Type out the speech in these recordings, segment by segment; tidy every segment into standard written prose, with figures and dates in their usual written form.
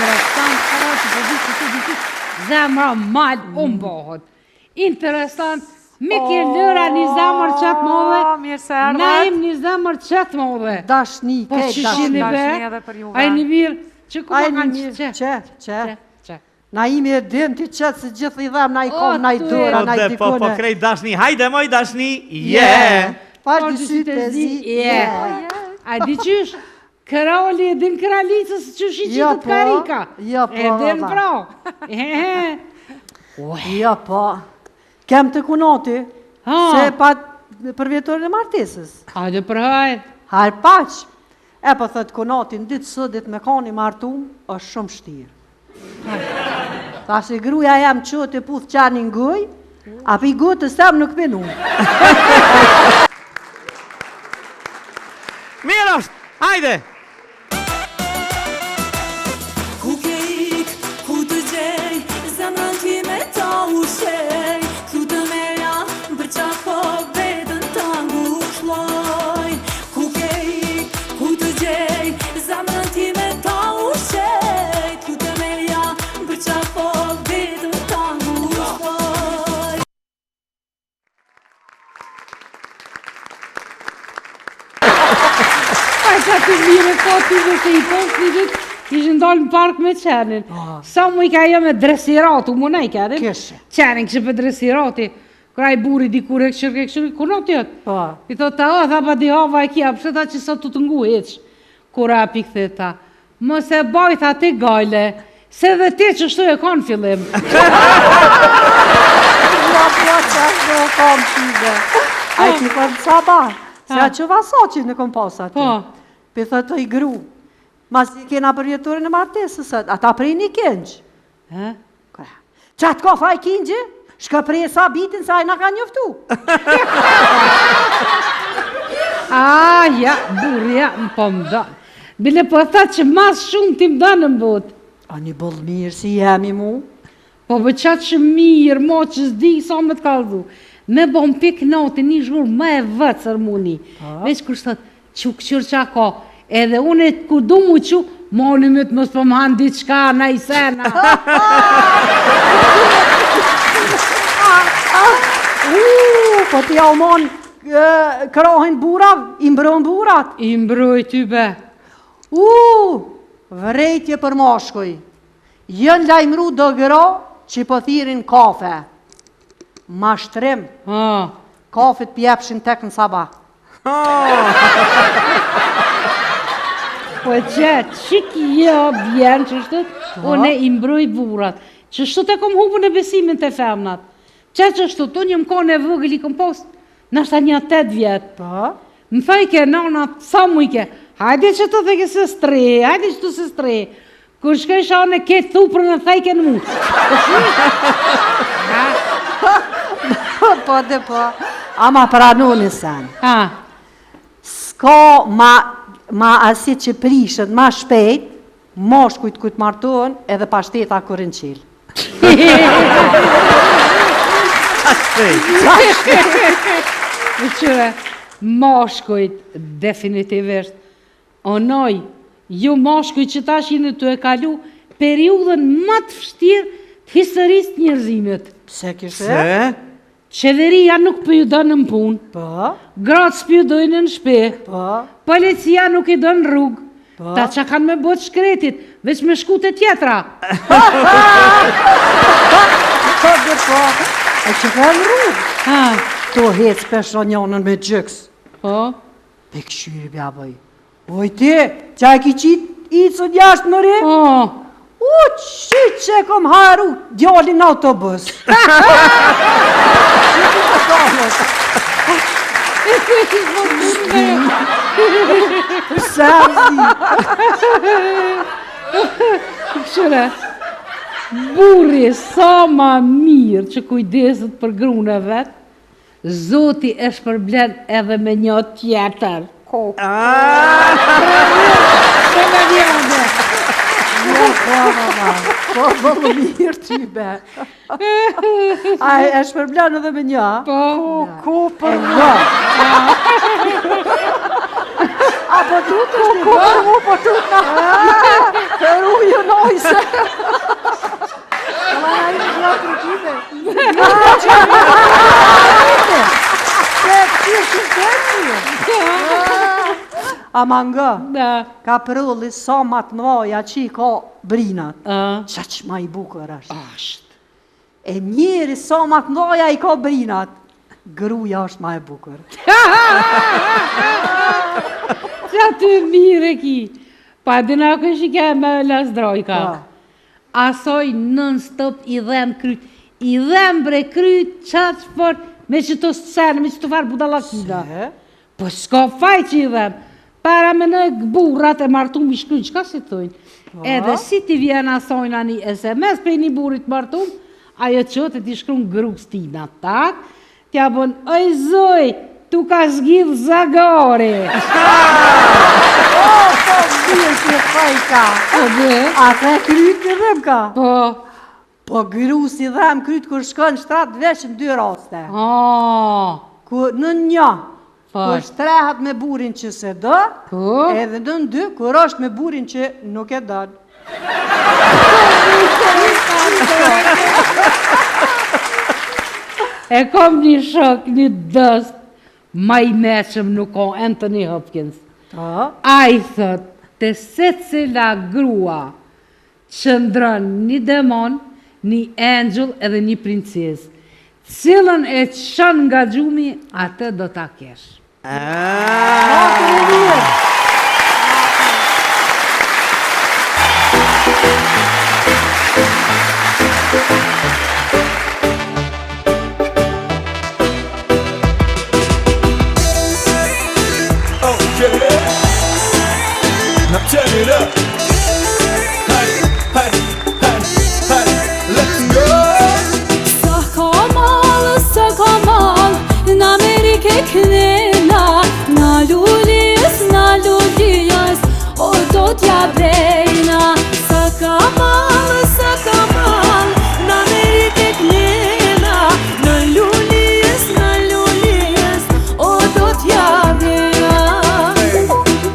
Interesant, që po di që të di zemra mal bëhët. Interesant, me ke lëra një zemër qëtë mëdhe, mirë se erdhe. na im një zemër qëtë mëdhe. Dashni, Po që shini edhe për be, juve. a i një mirë, që ku ma kanë që. që. Na imi e din ti qëtë se gjithë i dhem, na i kom, na i dora, na i dikone. Po krejt dashni, hajde moj dashni, je! Pash dy sytë e zi, A di qysh, krali e din kralicës që shi që të karika. Jo po, E din baba. pra. Jo po, kem të kunoti, se pa për vjetorin e martesës. Hajde për hajde. Hajde paq. E po thët kunotin, ditë sëdit me kani martum, është shumë shtirë. Ta se gruja jam qëtë e puth qanin guj, a pi gutës tem nuk pinu. Mirë është, hajde! Ku ke ik, ku të gjej, zemrën ti me ta ushej, ku të meja, për qa po vetën ta ngushloj. Ku ke ik, ku të gjej, zemrën ti me ta ushej, ku të meja, për qa po vetën ta ngushloj. Sa të mire kotive se i posnit, ishë ndalë në park me qenin. Sa mu i ka jo me dresiratu, mu ne i ka dhe? Kështë. Qenin kështë për dresirati. Kra i buri di kur e këshirë, kunot jëtë. Po. I thot ta, tha pa di hava e kja, përse ta që sa të të ngu heq. Kura pi këthe ta, mos e bajt ati gajle, se dhe ti që shtu e kanë fillim. Ja, që ashtë dhe kam shive. A i që kanë sabah, se a që vasoqin në kom pas aty. Po. Për thë të i gru, mas i kena për vjetorin e martesës, ata prej një këngjë. Qa të ka faj këngjë, shka prej e sabitin sa i na ka njoftu. Ja, burja, më po më da. Bile po tha që mas shumë ti më da në mbot. A një bëllë mirë si jemi mu. Po për qatë që mirë, mo që zdi, sa më të kaldu. Me bo më pik natë, një zhurë më e vëtër muni. Veç kërë sot, që këqyrë qa ka, edhe unë e kur du mu që, moni me të mos për më hanë ditë qka, na i sena. Po t'ja u mon krohin burav, i mbron burat. I mbroj ty be. Vrejtje për moshkuj. Jën lajmru do gëro që po thirin kafe. Mashtrim. Kafet pjepshin tek në sabah. Po që kjo bjen që shtët, unë i mbroj burat. Që shtët e kom hupën e besimin të femnat. Që shtët, unë jëmë kone e vëgël i kom post, nështë një 8 vjetë. Më thajke, nana, sa mujke, hajde që të theke se stre, hajde që të se stre. Kër shkoj shane, ke thupër në thajke në mu. Po dhe po, ama pranoni sen. Ska ma asit që prishet ma shpejt, moshkujt kujt martohen edhe pashteta kërën qilë. Në qyre, moshkujt definitivisht, onoj, ju moshkujt që tash jeni të e kalu periudën më të fështirë të historisë të njerëzimit. Pse kështë? Qeveria nuk për ju dënë në punë, gratës për ju dojnë në shpe, policia nuk i dënë rrugë, ta që kanë me botë shkretit, veç me shkute tjetra. E që kanë rrugë, to hecë peshronjonën me gjëks. Pe këshyri bja bëj. Oj ti, që e ki qitë i cë njashtë më re? Qytë që e kom haru, djallin në autobus. Këshyre, burri sa ma mirë që kujdeset për grunë e vetë, Zoti e shpërblen edhe me një tjetër. Se me vjende. Po, bëllë mirë ty be. A e shpërblen edhe me një? Po. Ku për më? A po tu të shtë? Ku për mu po tu të? Për u ju nojës. Ama nga, Da. ka përulli sa ma të mëdha që i ka brinat. Qaq ma i bukur është. Ashtë. E njeri sa ma të mëdha i ka brinat. Gruja është ma e bukur. Qa të mire ki. Pa dina kështë i ke me lasdrojka. Asoj nën stop i dhem kryt. I dhem bre kryt qatë fort me që të scenë, me që të farë budalakida. Po s'ka faj që i dhem. Para me në burrat e martum i shkryt, qka si të thujnë? Edhe si ti vjen asojna një SMS për një burit martum, ajo qëtë ti shkru në gruk stina, tak? Tja bon, oj zoj, tu ka zgjidh zagare. Shkirë që fajka. A the kryt në dhem ka? Po gru si dhem kryt kur shkën shtrat vesh në 2 raste. Ku në një, kur shtrehat me burin që se dë, edhe në 2, kur është me burin që nuk e dën. E kom një shok, një dëst, ma i meqëm nuk o Anthony Hopkins. A i thët, të se cila grua qëndron një demon, një angel edhe një princes. Cilën e qënë nga gjumi, atë do t'a kesh. Now turn it up. Hey, hey, hey, hey, let's go. Sa kamal, në Amerike knela, na lulijes, o do t'ja brejna. Sa kamal, në Amerike knela, na lulijes, o do t'ja brejna.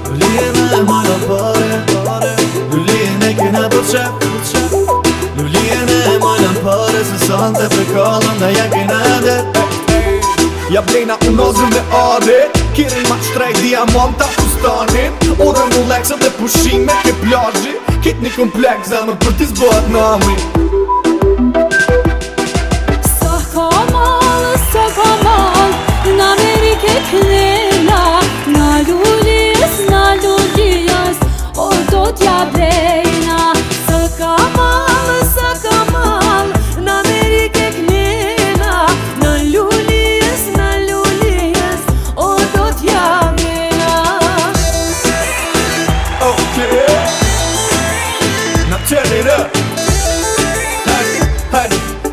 Lulijene e mojna pare, lulijene kena për qep. Lulijene e mojna pare, se sante për kallën dhe ja kena dhe. Ja blejna unozën dhe are, kiri ma shtrejt diamanta fustanin. Orën Rolexët dhe pushime ke plazhi, kit një kompleks zemër për t'i zbët nami. Sa kamal, në Amerike knela, na lulijes, o do t'ja brejna. Sa kamal, në Amerike knela, na lulijes, o do t'ja brejna. Okay, now turn it up. Hey, hey,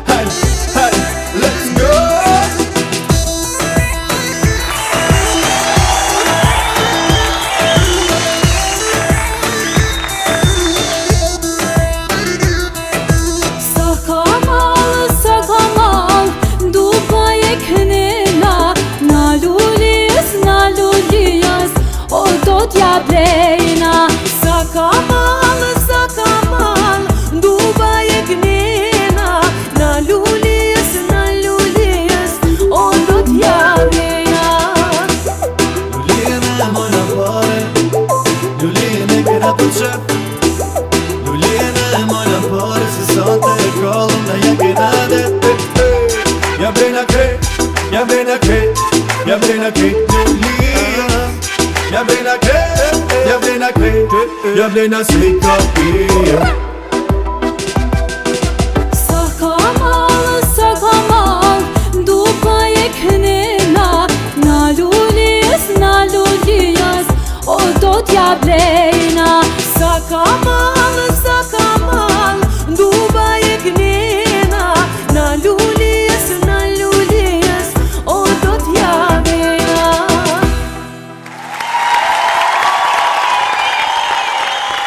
hey, hey, let's go. Sa kamal, Dubai e knela, na lulijes, o do t'ja brejna. Sa kamal, Dubai e knela, na lulijes, o do t'ja brejna. Lulijene e mojna pare, lulijene kena për qep. Lulijene e mojna pare, se sante e kallën dhe ja kena dhe. Ja brejna krejt, ja brejna krejt, ja brejna krejt lulijene. Ja brejna krejt, ja brejna krejt, ja brejna si kapija. Sa kamal, Dubai e knela, na lulijes, o do t'ja blej.